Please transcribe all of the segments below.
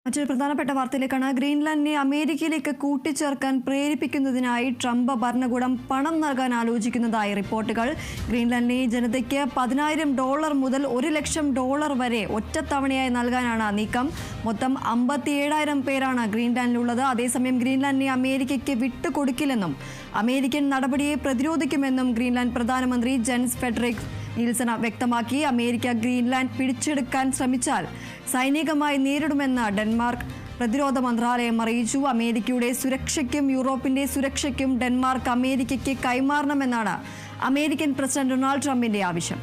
മറ്റൊരു പ്രധാനപ്പെട്ട വാർത്തയിലേക്കാണ്. ഗ്രീൻലാൻഡിനെ അമേരിക്കയിലേക്ക് കൂട്ടിച്ചേർക്കാൻ പ്രേരിപ്പിക്കുന്നതിനായി ട്രംപ് ഭരണകൂടം പണം നൽകാൻ ആലോചിക്കുന്നതായി റിപ്പോർട്ടുകൾ. ഗ്രീൻലാൻഡിനെ ജനതയ്ക്ക് $10,000 മുതൽ $1 ലക്ഷം വരെ ഒറ്റത്തവണയായി നൽകാനാണ് നീക്കം. മൊത്തം 57,000 പേരാണ് ഗ്രീൻലാൻഡിലുള്ളത്. അതേസമയം ഗ്രീൻലാൻഡിനെ അമേരിക്കയ്ക്ക് വിട്ടുകൊടുക്കില്ലെന്നും അമേരിക്കൻ നടപടിയെ പ്രതിരോധിക്കുമെന്നും ഗ്രീൻലാൻഡ് പ്രധാനമന്ത്രി ജെൻസ് ഫെഡറിക് നിൽസൺ വ്യക്തമാക്കി. അമേരിക്ക ഗ്രീൻലാൻഡ് പിടിച്ചെടുക്കാൻ ശ്രമിച്ചാൽ സൈനികമായി നേരിടുമെന്ന് ഡെൻമാർക്ക് പ്രതിരോധ മന്ത്രാലയം അറിയിച്ചു. അമേരിക്കയുടെ സുരക്ഷയ്ക്കും യൂറോപ്പിന്റെ സുരക്ഷയ്ക്കും ഡെൻമാർക്ക് അമേരിക്കയ്ക്ക് കൈമാറണമെന്നാണ് അമേരിക്കൻ പ്രസിഡന്റ് ഡൊണാൾഡ് ട്രംപിന്റെ ആവശ്യം.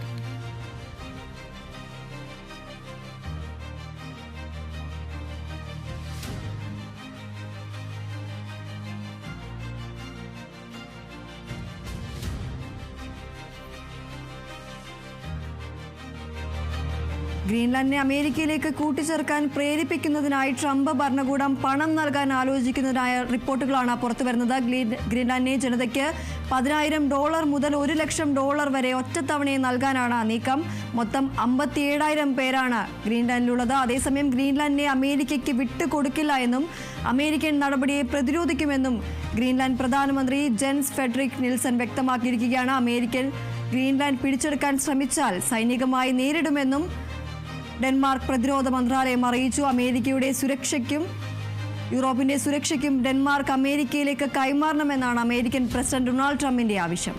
ഗ്രീൻലാൻഡിനെ അമേരിക്കയിലേക്ക് കൂട്ടിച്ചേർക്കാൻ പ്രേരിപ്പിക്കുന്നതിനായി ട്രംപ് ഭരണകൂടം പണം നൽകാൻ ആലോചിക്കുന്നതിനായ റിപ്പോർട്ടുകളാണ് പുറത്തുവരുന്നത്. ഗ്രീൻലാൻഡിനെ ജനതയ്ക്ക് $10,000 മുതൽ $1 ലക്ഷം വരെ ഒറ്റത്തവണയെ നൽകാനാണ് നീക്കം. മൊത്തം 57,000 പേരാണ് ഗ്രീൻലാൻഡിലുള്ളത്. അതേസമയം ഗ്രീൻലാൻഡിനെ അമേരിക്കയ്ക്ക് വിട്ടുകൊടുക്കില്ല എന്നും അമേരിക്കൻ നടപടിയെ പ്രതിരോധിക്കുമെന്നും ഗ്രീൻലാൻഡ് പ്രധാനമന്ത്രി ജെൻസ് ഫെഡറിക് നിൽസൺ വ്യക്തമാക്കിയിരിക്കുകയാണ്. അമേരിക്കൻ ഗ്രീൻലാൻഡ് പിടിച്ചെടുക്കാൻ ശ്രമിച്ചാൽ സൈനികമായി നേരിടുമെന്നും ഡെൻമാർക്ക് പ്രതിരോധ മന്ത്രാലയം അറിയിച്ചു. അമേരിക്കയുടെ സുരക്ഷയ്ക്കും യൂറോപ്പിന്റെ സുരക്ഷയ്ക്കും ഡെൻമാർക്ക് അമേരിക്കയിലേക്ക് കൈമാറണമെന്നാണ് അമേരിക്കൻ പ്രസിഡന്റ് ഡൊണാൾഡ് ട്രംപിന്റെ ആവശ്യം.